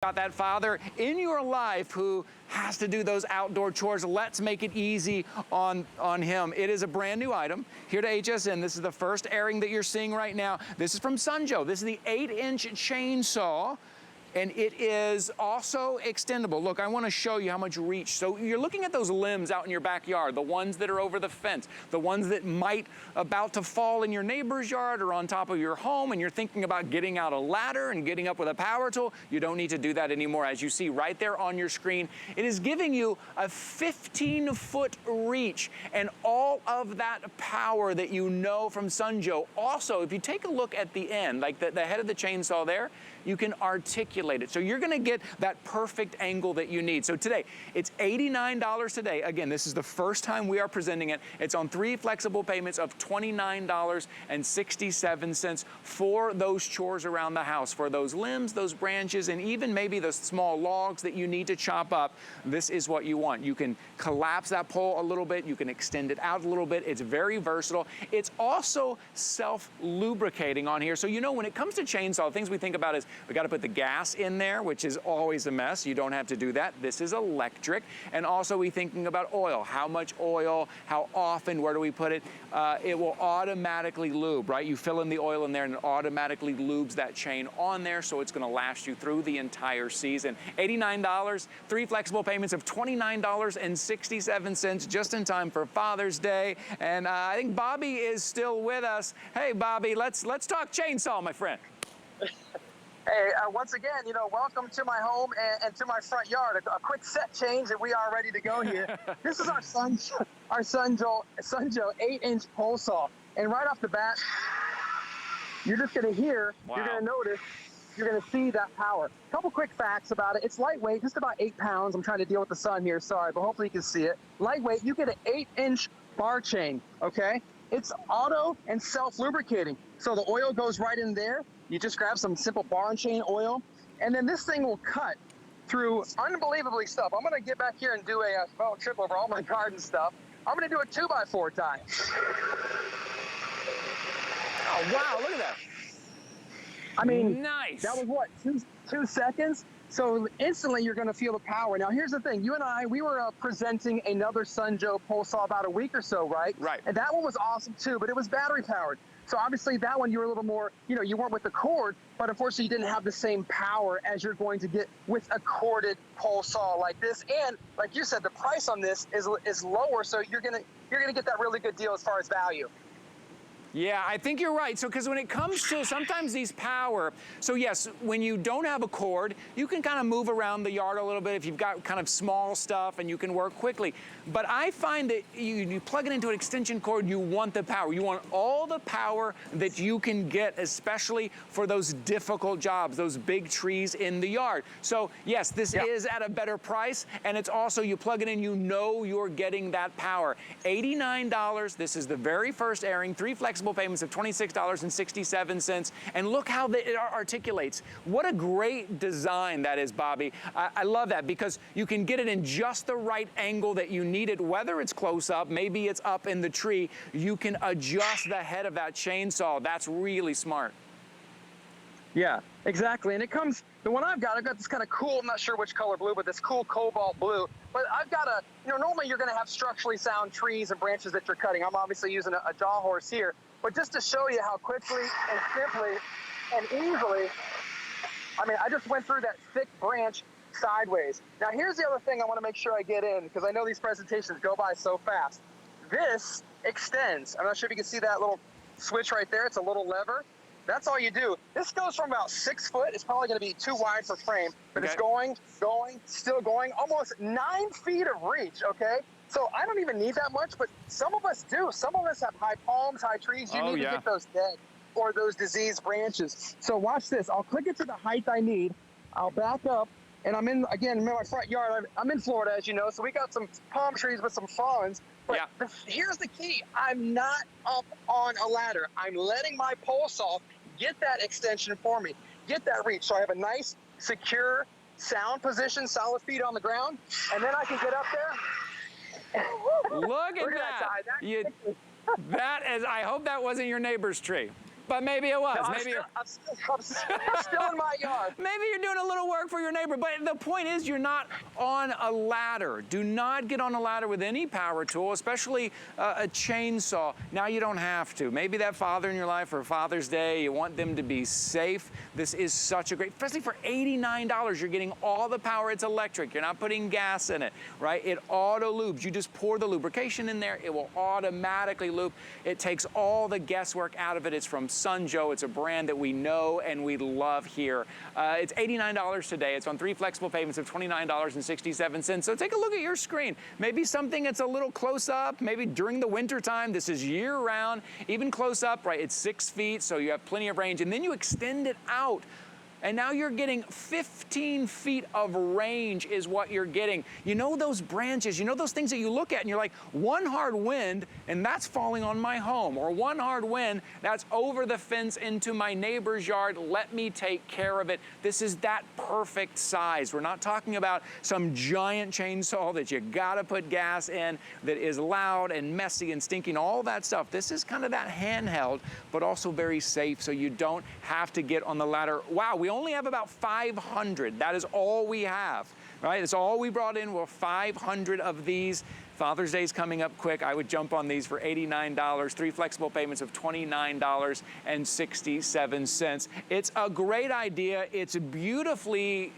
Got that father in your life who has to do those outdoor chores. Let's make it easy on him. It is a brand new item here to HSN. This is the first airing that you're seeing right now. This is from Sunjo. This is the 8-inch chainsaw. And it is also extendable. Look, I want to show you how much reach. So you're looking at those limbs out in your backyard, the ones that are over the fence, the ones that might about to fall in your neighbor's yard or on top of your home, and you're thinking about getting out a ladder and getting up with a power tool. You don't need to do that anymore. As you see right there on your screen, it is giving you a 15-foot reach and all of that power that you know from Sunjo. Also, if you take a look at the end, like the head of the chainsaw there, you can articulate it. So you're gonna get that perfect angle that you need. So today, it's $89 today. Again, this is the first time we are presenting it. It's on 3 flexible payments of $29.67 for those chores around the house, for those limbs, those branches, and even maybe the small logs that you need to chop up. This is what you want. You can collapse that pole a little bit. You can extend it out a little bit. It's very versatile. It's also self-lubricating on here. So you know, when it comes to chainsaw, things we think about is we got to put the gas in there, which is always a mess. You don't have to do that. This is electric. And also we thinking about oil. How much oil, how often, where do we put it? It will automatically lube, right? You fill in the oil in there and it automatically lubes that chain on there, so it's gonna last you through the entire season. $89, 3 flexible payments of $29.67, just in time for Father's Day. And I think Bobby is still with us. Hey, Bobby, let's talk chainsaw, my friend. Hey, once again, you know, welcome to my home and to my front yard. A quick set change and we are ready to go here. This is our Sunjo 8-inch pole saw. And right off the bat, you're just gonna hear, wow. You're gonna notice, you're gonna see that power. Couple quick facts about it. It's lightweight, just about 8 pounds. I'm trying to deal with the sun here, sorry, but hopefully you can see it. Lightweight, you get an 8-inch bar chain, okay? It's auto and self-lubricating. So the oil goes right in there. You just grab some simple bar and chain oil, and then this thing will cut through unbelievably stuff. I'm gonna get back here and do a small trip over all my garden stuff. I'm gonna do a 2x4 tie. Oh, wow, look at that. I mean, nice. That was what, two seconds? So instantly you're gonna feel the power. Now here's the thing, you and I, we were presenting another Sunjo pole saw about a week or so, right? Right. And that one was awesome too, but it was battery powered. So obviously that one you were a little more, you know, you weren't with the cord, but unfortunately you didn't have the same power as you're going to get with a corded pole saw like this. And like you said, the price on this is lower, so you're gonna get that really good deal as far as value. Yeah, I think you're right. So, because when it comes to sometimes these power, so yes, when you don't have a cord, you can kind of move around the yard a little bit if you've got kind of small stuff and you can work quickly. But I find that you plug it into an extension cord, you want the power. You want all the power that you can get, especially for those difficult jobs, those big trees in the yard. So yes, this is at a better price, and it's also, you plug it in, you know you're getting that power. $89, this is the very first airing, 3 flexible payments of $26.67, and look how it articulates. What a great design that is, Bobby. I love that, because you can get it in just the right angle that you need it, whether it's close up, maybe it's up in the tree, you can adjust the head of that chainsaw. That's really smart. Yeah, exactly. And it comes, the one I've got this kind of cool, I'm not sure which color blue, but this cool cobalt blue. But I've got a, you know, normally you're going to have structurally sound trees and branches that you're cutting. I'm obviously using a jaw horse here. But just to show you how quickly and simply and easily, I mean, I just went through that thick branch sideways. Now, here's the other thing I want to make sure I get in, because I know these presentations go by so fast. This extends. I'm not sure if you can see that little switch right there. It's a little lever. That's all you do. This goes from about 6 foot. It's probably going to be too wide for frame, but it's going, still going, almost 9 feet of reach, okay? So I don't even need that much, but some of us do. Some of us have high palms, high trees. You need to get those dead or those diseased branches. So watch this. I'll click it to the height I need. I'll back up, and I'm in, again, in my front yard. I'm in Florida, as you know, so we got some palm trees with some fronds. But here's the key. I'm not up on a ladder. I'm letting my pole saw get that extension for me, get that reach. So I have a nice, secure, sound position, solid feet on the ground, and then I can get up there. Look at that. That is, I hope that wasn't your neighbor's tree. But maybe it was. No, maybe I'm still in my yard. maybe you're doing a little work for your neighbor. But the point is, you're not on a ladder. Do not get on a ladder with any power tool, especially a chainsaw. Now you don't have to. Maybe that father in your life for Father's Day, you want them to be safe. This is such a great, especially for $89, you're getting all the power. It's electric. You're not putting gas in it, right? It auto lubes. You just pour the lubrication in there. It will automatically lube. It takes all the guesswork out of it. It's from Sunjo. It's a brand that we know and we love here. It's $89 today. It's on 3 flexible payments of $29.67. So take a look at your screen. Maybe something that's a little close up, maybe during the winter time. This is year round, even close up, right? It's 6 feet, so you have plenty of range. And then you extend it out. And now you're getting 15 feet of range is what you're getting. You know those branches, you know those things that you look at and you're like, one hard wind and that's falling on my home, or one hard wind that's over the fence into my neighbor's yard. Let me take care of it. This is that perfect size. We're not talking about some giant chainsaw that you gotta put gas in that is loud and messy and stinking, all that stuff. This is kind of that handheld, but also very safe, so you don't have to get on the ladder. Wow, we only have about 500. That is all we have, right? That's all we brought in. Well, 500 of these. Father's Day is coming up quick. I would jump on these for $89, 3 flexible payments of $29.67. It's a great idea. It's beautifully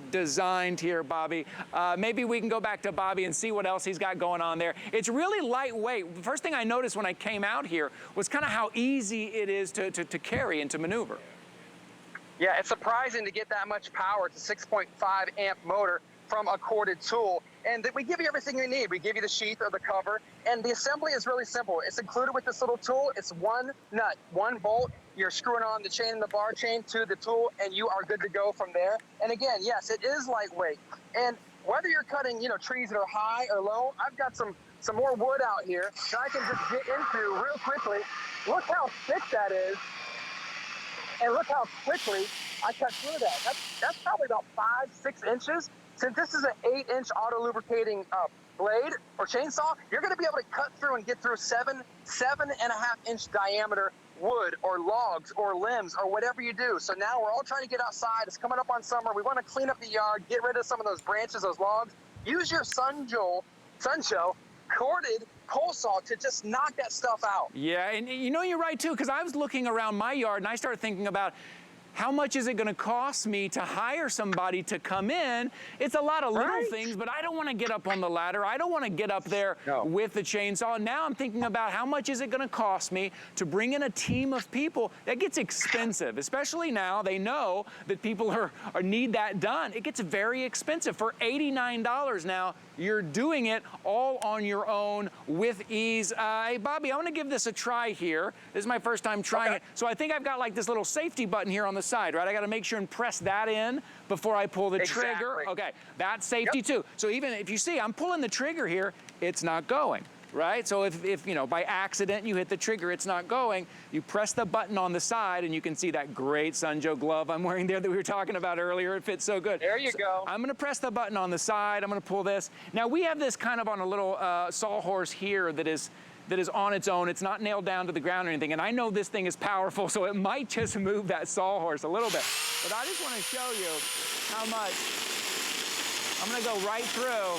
designed here, Bobby. Maybe we can go back to Bobby and see what else he's got going on there. It's really lightweight. The first thing I noticed when I came out here was kind of how easy it is to carry and to maneuver. Yeah, it's surprising to get that much power. It's a 6.5 amp motor from a corded tool. And we give you everything you need. We give you the sheath or the cover. And the assembly is really simple. It's included with this little tool. It's one nut, one bolt. You're screwing on the chain and the bar chain to the tool, and you are good to go from there. And again, yes, it is lightweight. And whether you're cutting, trees that are high or low, I've got some more wood out here that I can just get into real quickly. Look how thick that is. And look how quickly I cut through that. That's probably about 5-6 inches. Since this is an 8-inch auto lubricating blade or chainsaw, you're going to be able to cut through and get through 7.5-inch diameter wood or logs or limbs or whatever you do. So now we're all trying to get outside. It's coming up on summer. We want to clean up the yard, get rid of some of those branches, those logs. Use your Sunjo corded pole saw to just knock that stuff out. Yeah, and you're right too, because I was looking around my yard and I started thinking about how much is it going to cost me to hire somebody to come in? It's a lot of little things, but I don't want to get up on the ladder. I don't want to get up there with the chainsaw. Now I'm thinking about how much is it going to cost me to bring in a team of people. That gets expensive, especially now. They know that people need that done. It gets very expensive. For $89 now, you're doing it all on your own with ease. Hey, Bobby, I want to give this a try here. This is my first time trying it. So I think I've got like this little safety button here on the side, right? I got to make sure and press that in before I pull the trigger. Okay, that's safety too. So even if you see I'm pulling the trigger here, it's not going, right? So if by accident you hit the trigger, it's not going, you press the button on the side and you can see that great Sunjo glove I'm wearing there that we were talking about earlier. It fits so good. There you go. I'm going to press the button on the side. I'm going to pull this. Now we have this kind of on a little sawhorse here that is on its own. It's not nailed down to the ground or anything. And I know this thing is powerful, so it might just move that sawhorse a little bit. But I just want to show you how much. I'm going to go right through.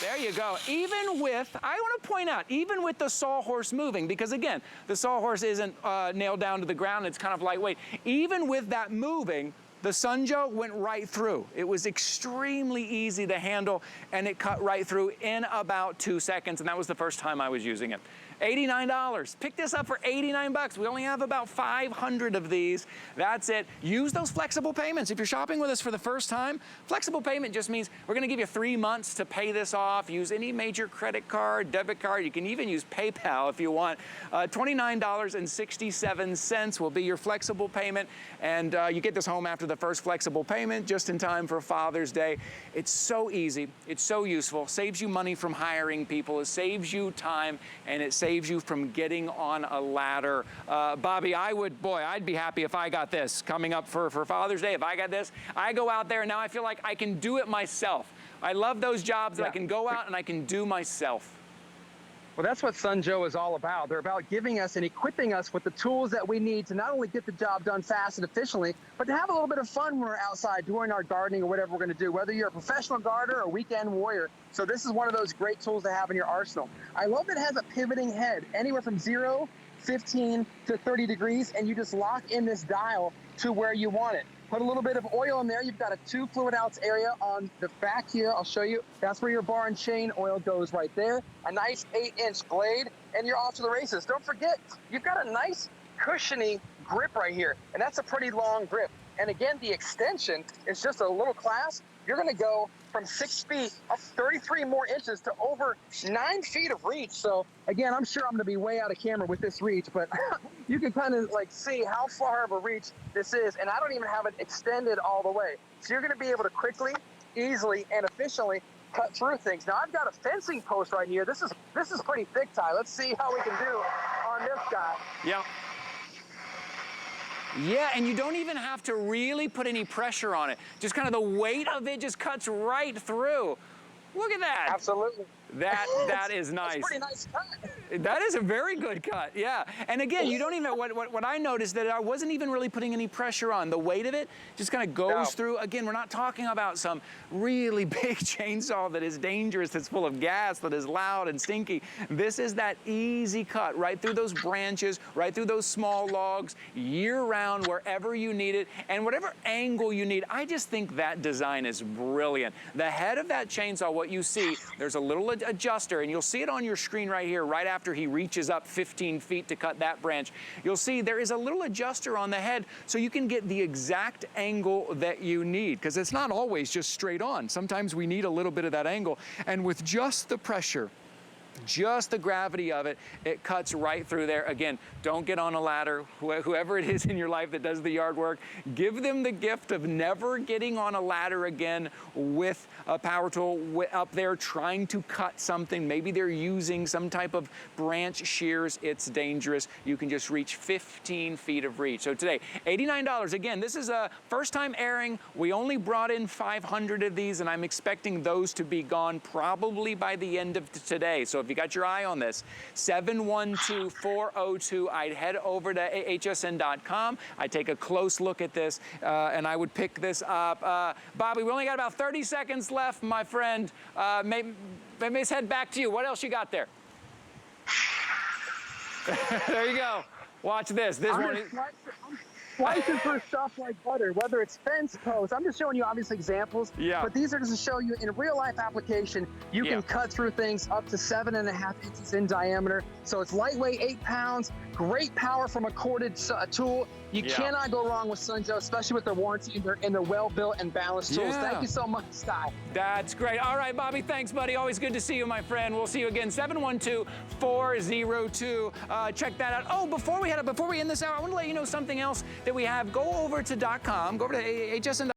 There you go. Even with, I want to point out, even with the sawhorse moving, because again, the sawhorse isn't nailed down to the ground. It's kind of lightweight. Even with that moving, the Sunjo went right through. It was extremely easy to handle, and it cut right through in about 2 seconds, and that was the first time I was using it. $89. Pick this up for 89 bucks. We only have about 500 of these. That's it. Use those flexible payments. If you're shopping with us for the first time, flexible payment just means we're going to give you 3 months to pay this off. Use any major credit card, debit card. You can even use PayPal if you want. $29.67 will be your flexible payment, and you get this home after the first flexible payment, just in time for Father's Day. It's so easy. It's so useful. Saves you money from hiring people. It saves you time, and it saves you from getting on a ladder. Bobby, I'd be happy if I got this coming up for Father's Day. If I got this, I go out there and now I feel like I can do it myself. I love those jobs that I can go out and I can do myself. Well, that's what Sun Joe is all about. They're about giving us and equipping us with the tools that we need to not only get the job done fast and efficiently, but to have a little bit of fun when we're outside doing our gardening or whatever we're going to do, whether you're a professional gardener or a weekend warrior. So this is one of those great tools to have in your arsenal. I love that it has a pivoting head, anywhere from 0, 15 to 30 degrees, and you just lock in this dial to where you want it. Put a little bit of oil in there. You've got a 2 fluid ounce area on the back here. I'll show you. That's where your bar and chain oil goes right there. A nice 8-inch blade, and you're off to the races. Don't forget, you've got a nice cushiony grip right here, and that's a pretty long grip. And again, the extension is just a little clasp. You're gonna go from 6 feet up 33 more inches to over 9 feet of reach. So again, I'm sure I'm gonna be way out of camera with this reach, but you can kind of like see how far of a reach this is. And I don't even have it extended all the way. So you're gonna be able to quickly, easily, and efficiently cut through things. Now I've got a fencing post right here. This is pretty thick, Ty. Let's see how we can do on this guy. Yeah. Yeah, and you don't even have to really put any pressure on it. Just kind of the weight of it just cuts right through. Look at that. Absolutely. That is nice. That's a pretty nice cut. That is a very good cut, yeah. And again, you don't even, what I noticed that I wasn't even really putting any pressure on. The weight of it just kind of goes through. Again, we're not talking about some really big chainsaw that is dangerous, that's full of gas, that is loud and stinky. This is that easy cut right through those branches, right through those small logs, year round, wherever you need it, and whatever angle you need. I just think that design is brilliant. The head of that chainsaw, what you see, there's a little adjuster, and you'll see it on your screen right here, right after he reaches up 15 feet to cut that branch. You'll see there is a little adjuster on the head so you can get the exact angle that you need, because it's not always just straight on. Sometimes we need a little bit of that angle, and with just the pressure, just the gravity of it, it cuts right through there. Again, don't get on a ladder. Whoever it is in your life that does the yard work, give them the gift of never getting on a ladder again with a power tool up there trying to cut something. Maybe they're using some type of branch shears. It's dangerous. You can just reach 15 feet of reach. So today, $89. Again, this is a first time airing. We only brought in 500 of these, and I'm expecting those to be gone probably by the end of today. So if you got your eye on this, 712-402, I'd head over to hsn.com. I'd take a close look at this, and I would pick this up. Bobby, we only got about 30 seconds left, my friend. Maybe let's head back to you. What else you got there? There you go. Watch this. This one is... Slices for stuff like butter, whether it's fence posts. I'm just showing you obviously examples, but these are just to show you in real life application, you can cut through things up to 7.5 inches in diameter. So it's lightweight, 8 pounds, great power from a corded tool. You cannot go wrong with Sun Joe, especially with their warranty and their well-built and balanced tools. Thank you so much, Ty. That's great. All right, Bobby, thanks, buddy. Always good to see you, my friend. We'll see you again, 712-402. Check that out. Oh, before we end this hour, I want to let you know something else that we have. Go over to .com, go over to hsn.com.